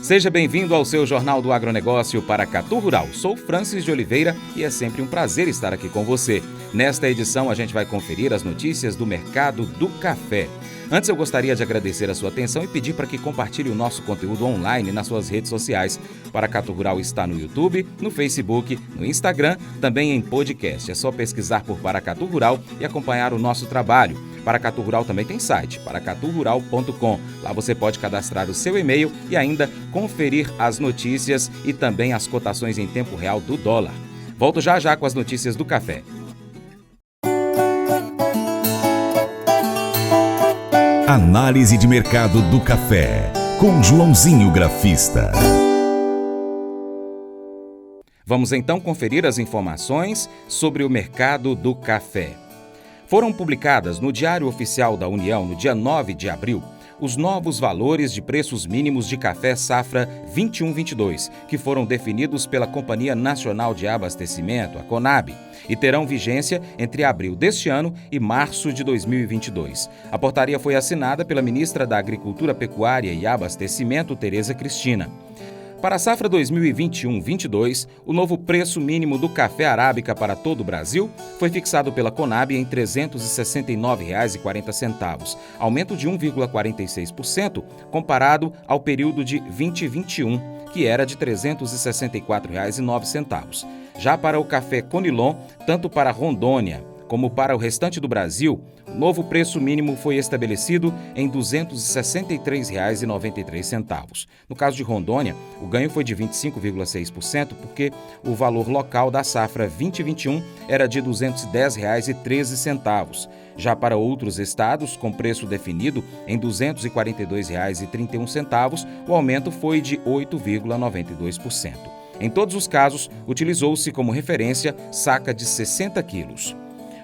Seja bem-vindo ao seu Jornal do Agronegócio Paracatu Rural. Sou Francis de Oliveira e é sempre um prazer estar aqui com você. Nesta edição, a gente vai conferir as notícias do mercado do café. Antes, eu gostaria de agradecer a sua atenção e pedir para que compartilhe o nosso conteúdo online nas suas redes sociais. Paracatu Rural está no YouTube, no Facebook, no Instagram, também em podcast. É só pesquisar por Paracatu Rural e acompanhar o nosso trabalho. Paracatu Rural também tem site, paracaturural.com. Lá você pode cadastrar o seu e-mail e ainda conferir as notícias e também as cotações em tempo real do dólar. Volto já com as notícias do café. Análise de mercado do café, com Joãozinho Grafista. Vamos então conferir as informações sobre o mercado do café. Foram publicadas no Diário Oficial da União, no dia 9 de abril, os novos valores de preços mínimos de café safra 21-22, que foram definidos pela Companhia Nacional de Abastecimento, a CONAB, e terão vigência entre abril deste ano e março de 2022. A portaria foi assinada pela ministra da Agricultura, Pecuária e Abastecimento, Tereza Cristina. Para a safra 2021-22, o novo preço mínimo do café arábica para todo o Brasil foi fixado pela Conab em R$ 369,40, aumento de 1,46% comparado ao período de 2021, que era de R$ 364,09. Já para o café Conilon, tanto para Rondônia como para o restante do Brasil, o novo preço mínimo foi estabelecido em R$ 263,93. No caso de Rondônia, o ganho foi de 25,6%, porque o valor local da safra 2021 era de R$ 210,13. Já para outros estados, com preço definido em R$ 242,31, o aumento foi de 8,92%. Em todos os casos, utilizou-se como referência saca de 60 quilos.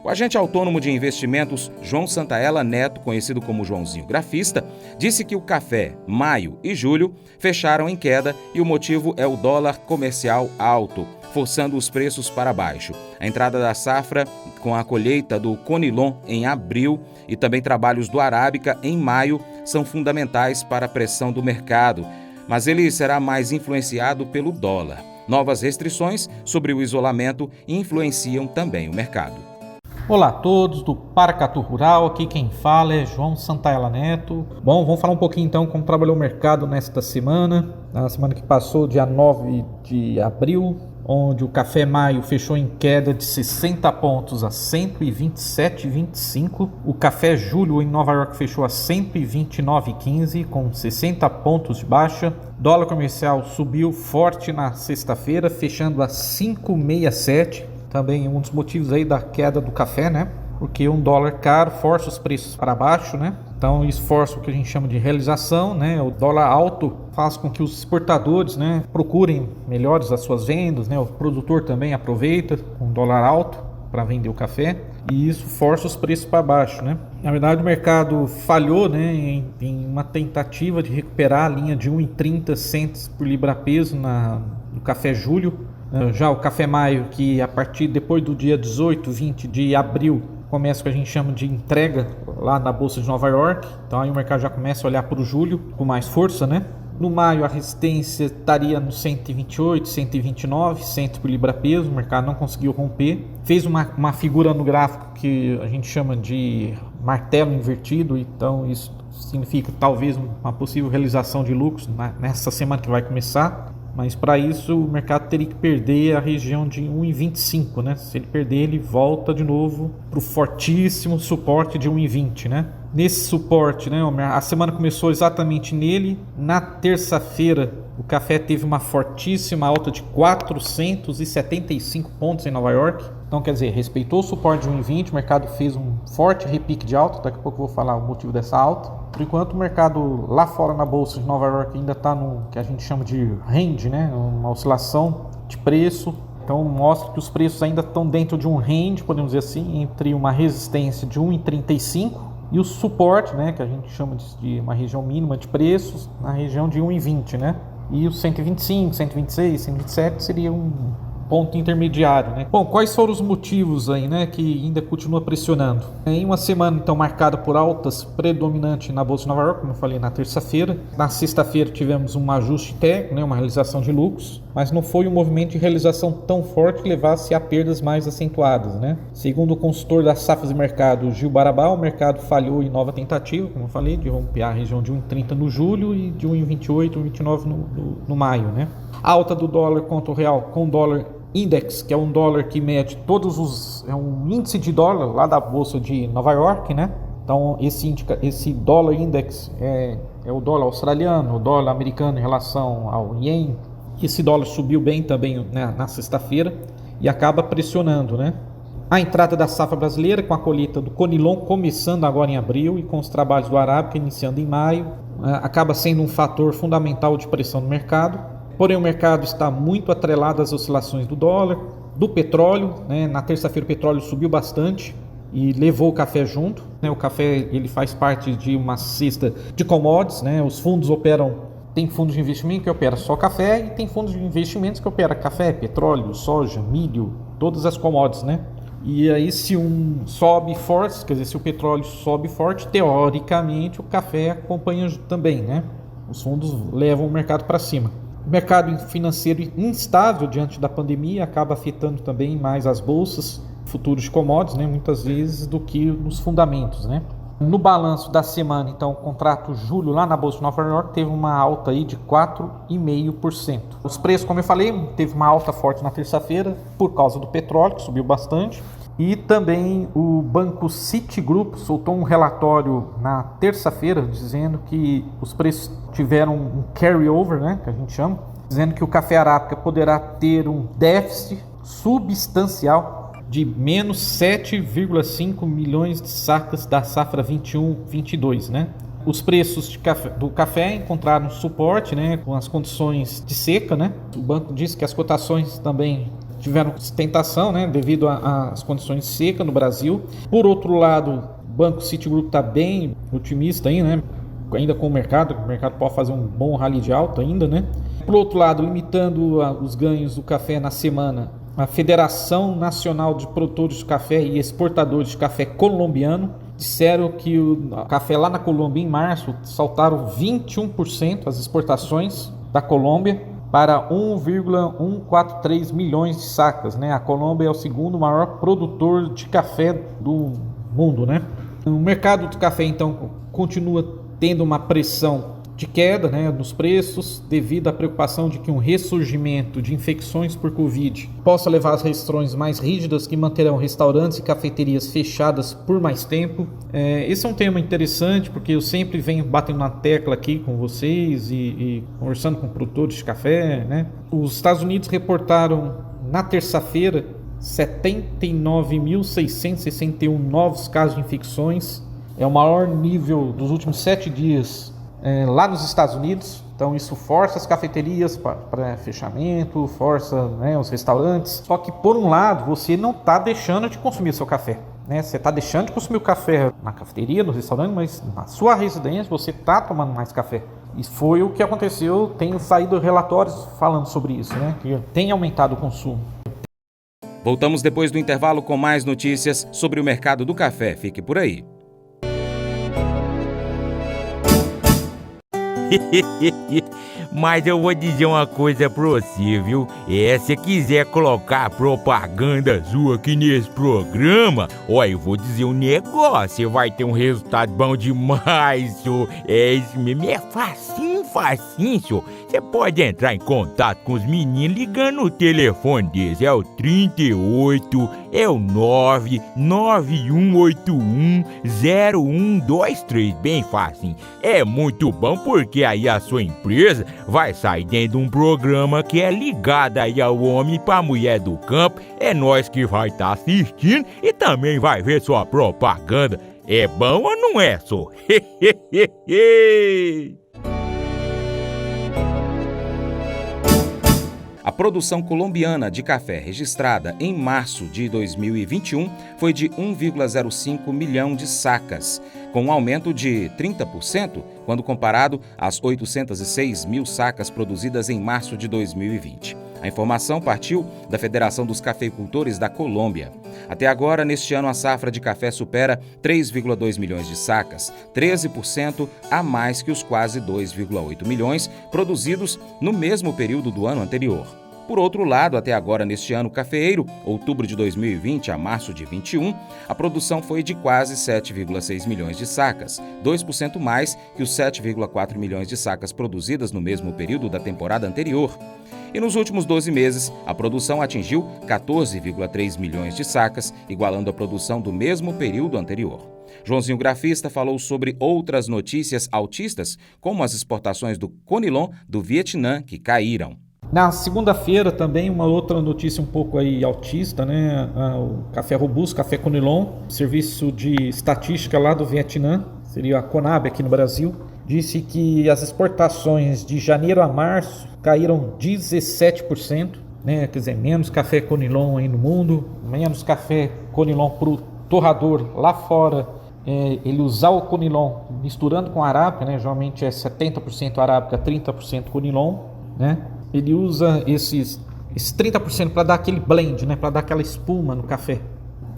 O agente autônomo de investimentos João Santaella Neto, conhecido como Joãozinho Grafista, disse que o café, maio e julho fecharam em queda e o motivo é o dólar comercial alto, forçando os preços para baixo. A entrada da safra com a colheita do Conilon em abril e também trabalhos do Arábica em maio são fundamentais para a pressão do mercado, mas ele será mais influenciado pelo dólar. Novas restrições sobre o isolamento influenciam também o mercado. Olá a todos do Paracatu Rural, aqui quem fala é João Santaella Neto. Bom, vamos falar um pouquinho então como trabalhou o mercado nesta semana. Na semana que passou, dia 9 de abril, onde o café maio fechou em queda de 60 pontos a 127,25. O café julho em Nova York fechou a 129,15 com 60 pontos de baixa. Dólar comercial subiu forte na sexta-feira, fechando a 5,67. Também um dos motivos aí da queda do café, né? Porque um dólar caro força os preços para baixo, né? Então isso força o que a gente chama de realização, né? O dólar alto faz com que os exportadores, né, procurem melhores as suas vendas, né? O produtor também aproveita com dólar alto para vender o café e isso força os preços para baixo, né? Na verdade o mercado falhou, né, em uma tentativa de recuperar a linha de 1,30 centos por libra-peso no café julho. Já o café maio, que a partir depois do dia 18, 20 de abril, começa o que a gente chama de entrega lá na Bolsa de Nova York. Então aí o mercado já começa a olhar para o julho com mais força, né? No maio a resistência estaria no 128, 129 centos por libra-peso, o mercado não conseguiu romper. Fez uma figura no gráfico que a gente chama de martelo invertido, então isso significa talvez uma possível realização de lucros nessa semana que vai começar. Mas para isso o mercado teria que perder a região de 1,25, né? Se ele perder, ele volta de novo para o fortíssimo suporte de 1,20, né? Nesse suporte, né, a semana começou exatamente nele. Na terça-feira, o café teve uma fortíssima alta de 475 pontos em Nova York. Então, quer dizer, respeitou o suporte de 1,20, o mercado fez um forte repique de alta. Daqui a pouco eu vou falar o motivo dessa alta. Por enquanto, o mercado lá fora na Bolsa de Nova York ainda está no que a gente chama de range, né, uma oscilação de preço. Então, mostra que os preços ainda estão dentro de um range, podemos dizer assim, entre uma resistência de 1,35 e o suporte, né, que a gente chama de uma região mínima de preços, na região de 1,20, né? E os 125, 126, 127 seria ponto intermediário, né? Bom, quais foram os motivos aí, né, que ainda continua pressionando? Em uma semana, então, marcada por altas predominante na Bolsa de Nova York, como eu falei, na terça-feira. Na sexta-feira tivemos um ajuste técnico, né, uma realização de lucros, mas não foi um movimento de realização tão forte que levasse a perdas mais acentuadas, né? Segundo o consultor das safras de mercado, Gil Barabá, o mercado falhou em nova tentativa, como eu falei, de romper a região de 1,30 no julho e de 1,28, 1,29 no maio, né? A alta do dólar contra o real, com o dólar Index, que é um dólar que mede é um índice de dólar lá da Bolsa de Nova York, né? Então esse dólar Index é o dólar australiano, o dólar americano em relação ao ien. Esse dólar subiu bem também, né, na sexta-feira e acaba pressionando, né? A entrada da safra brasileira com a colheita do Conilon começando agora em abril e com os trabalhos do Arábica iniciando em maio, acaba sendo um fator fundamental de pressão no mercado. Porém, o mercado está muito atrelado às oscilações do dólar, do petróleo, né? Na terça-feira o petróleo subiu bastante e levou o café junto, né? O café ele faz parte de uma cesta de commodities, né? Os fundos tem fundos de investimento que opera só café e tem fundos de investimentos que opera café, petróleo, soja, milho, todas as commodities, né? E aí se um sobe forte, quer dizer, se o petróleo sobe forte, teoricamente o café acompanha também, né? Os fundos levam o mercado para cima. O mercado financeiro instável diante da pandemia acaba afetando também mais as bolsas, futuros de commodities, né, muitas vezes, do que nos fundamentos, né? No balanço da semana, então, o contrato julho lá na Bolsa de Nova York teve uma alta aí de 4,5%. Os preços, como eu falei, teve uma alta forte na terça-feira por causa do petróleo, que subiu bastante. E também o banco Citigroup soltou um relatório na terça-feira dizendo que os preços tiveram um carry-over, né, que a gente chama, dizendo que o café arábica poderá ter um déficit substancial de menos 7,5 milhões de sacas da safra 21-22, né? Os preços do café encontraram suporte, né, com as condições de seca, né? O banco disse que as cotações também tiveram sustentação, né, devido às condições de seca no Brasil. Por outro lado, o banco Citigroup está bem otimista aí, né, ainda com o mercado pode fazer um bom rally de alta ainda, né. Por outro lado, limitando os ganhos do café na semana, a Federação Nacional de Produtores de Café e Exportadores de Café Colombiano disseram que o café lá na Colômbia em março saltaram 21% as exportações da Colômbia para 1,143 milhões de sacas, né? A Colômbia é o segundo maior produtor de café do mundo, né? O mercado de café, então, continua tendo uma pressão de queda, né, nos preços, devido à preocupação de que um ressurgimento de infecções por Covid possa levar às restrições mais rígidas que manterão restaurantes e cafeterias fechadas por mais tempo. Esse é um tema interessante, porque eu sempre venho batendo na tecla aqui com vocês e conversando com produtores de café, né? Os Estados Unidos reportaram na terça-feira 79.661 novos casos de infecções. É o maior nível dos últimos 7 dias lá nos Estados Unidos. Então isso força as cafeterias para fechamento, força, né, os restaurantes. Só que por um lado você não está deixando de consumir seu café, né? Você está deixando de consumir o café na cafeteria, no restaurante, mas na sua residência você está tomando mais café. E foi o que aconteceu, tem saído relatórios falando sobre isso, né? Que tem aumentado o consumo. Voltamos depois do intervalo com mais notícias sobre o mercado do café. Fique por aí. Mas eu vou dizer uma coisa pra você, viu? Se quiser colocar propaganda sua aqui nesse programa, eu vou dizer um negócio, você vai ter um resultado bom demais, senhor. Isso mesmo, é facinho, senhor. Você pode entrar em contato com os meninos ligando o telefone deles, é o 38, é o 991810123, bem facinho. É muito bom porque aí a sua empresa vai sair dentro de um programa que é ligado aí ao homem pra mulher do campo. É nós que vai estar assistindo e também vai ver sua propaganda. É bom ou não é, só? A produção colombiana de café registrada em março de 2021 foi de 1,05 milhão de sacas, com um aumento de 30% quando comparado às 806 mil sacas produzidas em março de 2020. A informação partiu da Federação dos Cafeicultores da Colômbia. Até agora, neste ano, a safra de café supera 3,2 milhões de sacas, 13% a mais que os quase 2,8 milhões produzidos no mesmo período do ano anterior. Por outro lado, até agora neste ano cafeeiro, outubro de 2020 a março de 21, a produção foi de quase 7,6 milhões de sacas, 2% mais que os 7,4 milhões de sacas produzidas no mesmo período da temporada anterior. E nos últimos 12 meses, a produção atingiu 14,3 milhões de sacas, igualando a produção do mesmo período anterior. Joãozinho Grafista falou sobre outras notícias altistas, como as exportações do Conilon do Vietnã, que caíram. Na segunda-feira também uma outra notícia um pouco aí altista, né? O café robusto, café Conilon, serviço de estatística lá do Vietnã, seria a Conab aqui no Brasil, disse que as exportações de janeiro a março caíram 17%, né? Quer dizer, menos café Conilon aí no mundo, menos café Conilon para o torrador lá fora. Ele usar o Conilon misturando com a arábica, né? Geralmente é 70% arábica, 30% Conilon, né? Ele usa esses 30% para dar aquele blend, né? Para dar aquela espuma no café.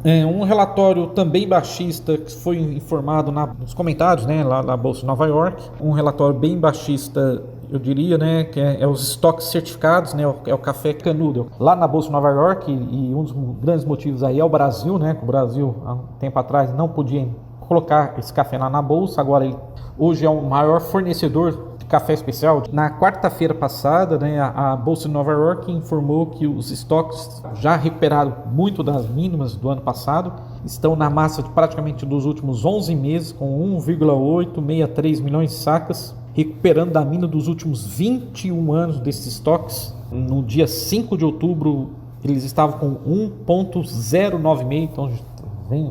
Um relatório também baixista que foi informado nos comentários, né? Lá na Bolsa de Nova York. Um relatório bem baixista, eu diria, né? Que é os estoques certificados, né? É o café canudo. Lá na Bolsa de Nova York, e um dos grandes motivos aí é o Brasil, né? Que o Brasil, há um tempo atrás, não podia colocar esse café lá na Bolsa. Agora, hoje é o maior fornecedor café especial. Na quarta-feira passada, né, a Bolsa de Nova York informou que os estoques já recuperaram muito das mínimas do ano passado, estão na massa de praticamente dos últimos 11 meses, com 1,863 milhões de sacas, recuperando da mínima dos últimos 21 anos desses estoques. No dia 5 de outubro, eles estavam com 1,096, então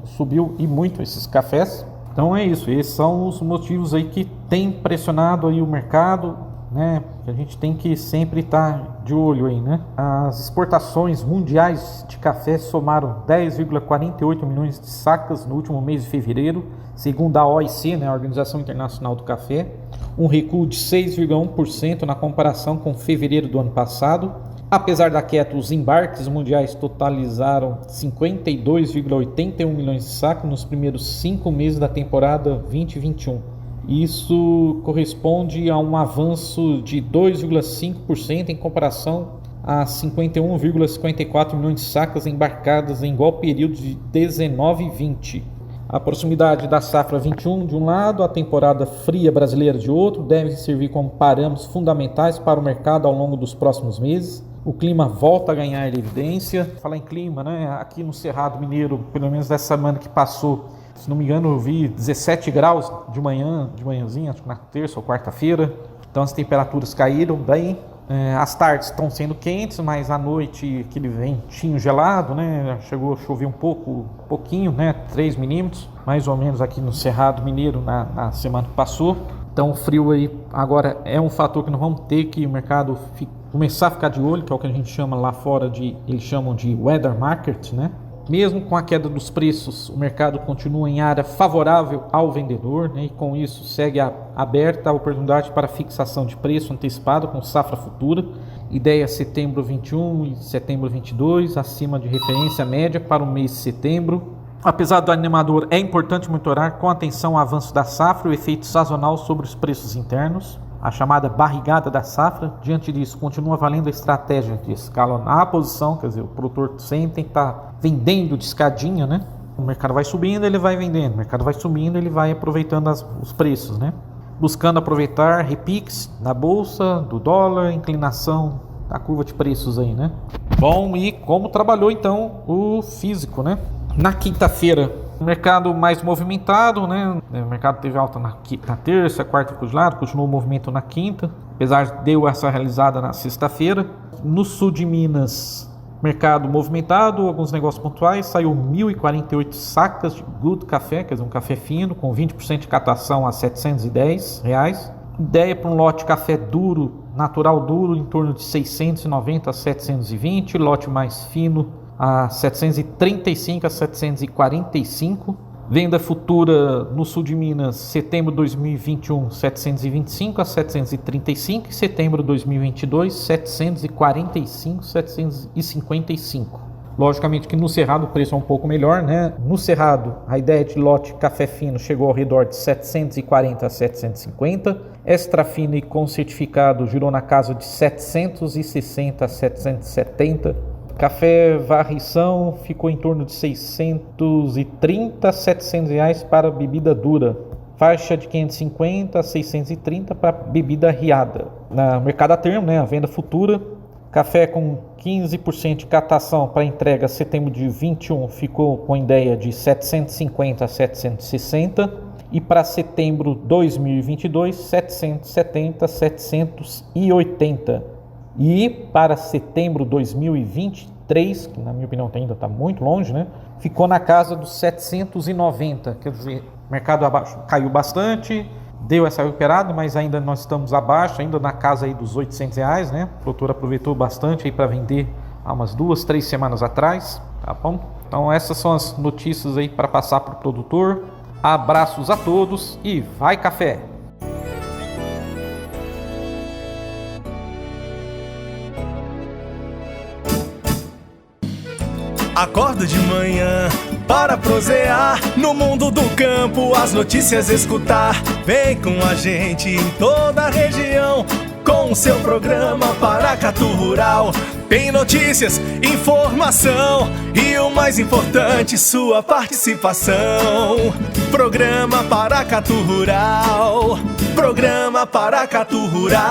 subiu e muito esses cafés. Então é isso, esses são os motivos aí que tem pressionado aí o mercado, né? Que a gente tem que sempre estar de olho aí, né? As exportações mundiais de café somaram 10,48 milhões de sacas no último mês de fevereiro, segundo a OIC, né? A Organização Internacional do Café, um recuo de 6,1% na comparação com fevereiro do ano passado. Apesar da queda, os embarques mundiais totalizaram 52,81 milhões de sacas nos primeiros 5 meses da temporada 2021. Isso corresponde a um avanço de 2,5% em comparação a 51,54 milhões de sacas embarcadas em igual período de 19 e 20. A proximidade da safra 21 de um lado, a temporada fria brasileira de outro, devem servir como parâmetros fundamentais para o mercado ao longo dos próximos meses. O clima volta a ganhar evidência. Falar em clima, né? Aqui no Cerrado Mineiro, pelo menos dessa semana que passou, se não me engano, eu vi 17 graus de manhãzinha, acho que na terça ou quarta-feira. Então as temperaturas caíram bem. As tardes estão sendo quentes, mas à noite aquele ventinho gelado, né? Chegou a chover um pouquinho, né? 3 milímetros, mais ou menos aqui no Cerrado Mineiro na semana que passou. Então o frio aí agora é um fator que nós vamos ter que o mercado começar a ficar de olho, que é o que a gente chama lá fora eles chamam de weather market, né? Mesmo com a queda dos preços, o mercado continua em área favorável ao vendedor, né? E com isso segue aberta a oportunidade para fixação de preço antecipado com safra futura. Ideia setembro 21 e setembro 22, acima de referência média para o mês de setembro. Apesar do animador, é importante monitorar com atenção o avanço da safra e o efeito sazonal sobre os preços internos, a chamada barrigada da safra. Diante disso, continua valendo a estratégia de escalonar a posição, quer dizer, o produtor sempre tem que estar vendendo de escadinha, né? O mercado vai subindo, ele vai vendendo, o mercado vai subindo, ele vai aproveitando os preços, né? Buscando aproveitar repiques na bolsa, do dólar, inclinação da curva de preços aí, né? Bom, e como trabalhou então o físico, né? Na quinta-feira, o mercado mais movimentado, né? O mercado teve alta na terça, quarta congelado, continuou o movimento na quinta, apesar de deu essa realizada na sexta-feira. No sul de Minas, mercado movimentado, alguns negócios pontuais, saiu 1.048 sacas de good café, quer dizer, um café fino, com 20% de catação a R$ 710. Ideia para um lote de café duro, natural duro, em torno de 690 a 720, lote mais fino a 735 a 745. Venda futura no sul de Minas, setembro de 2021, 725 a 735, e setembro de 2022, 745, 755. Logicamente que no Cerrado o preço é um pouco melhor, né? No Cerrado, a ideia de lote café fino chegou ao redor de 740 a 750. Extra fino e com certificado girou na casa de 760 a 770. Café varrição ficou em torno de 630 a 700 reais para bebida dura. Faixa de 550 a 630 para bebida riada. Na mercado a termo, né, a venda futura, café com 15% de catação para entrega setembro de 21 ficou com ideia de 750 a 760. E para setembro 2022, 770 a 780. E para setembro 2023, que na minha opinião ainda está muito longe, né? Ficou na casa dos 790, quer dizer, o mercado abaixo caiu bastante, deu essa recuperada, mas ainda nós estamos abaixo, ainda na casa aí dos R$800, né? O produtor aproveitou bastante aí para vender há umas 2, 3 semanas atrás, tá bom? Então essas são as notícias aí para passar para o produtor. Abraços a todos e vai café! Acordo de manhã para prosear no mundo do campo, as notícias escutar. Vem com a gente em toda a região com o seu programa Paracatu Rural. Tem notícias, informação e o mais importante, sua participação. Programa Paracatu Rural. Programa Paracatu Rural.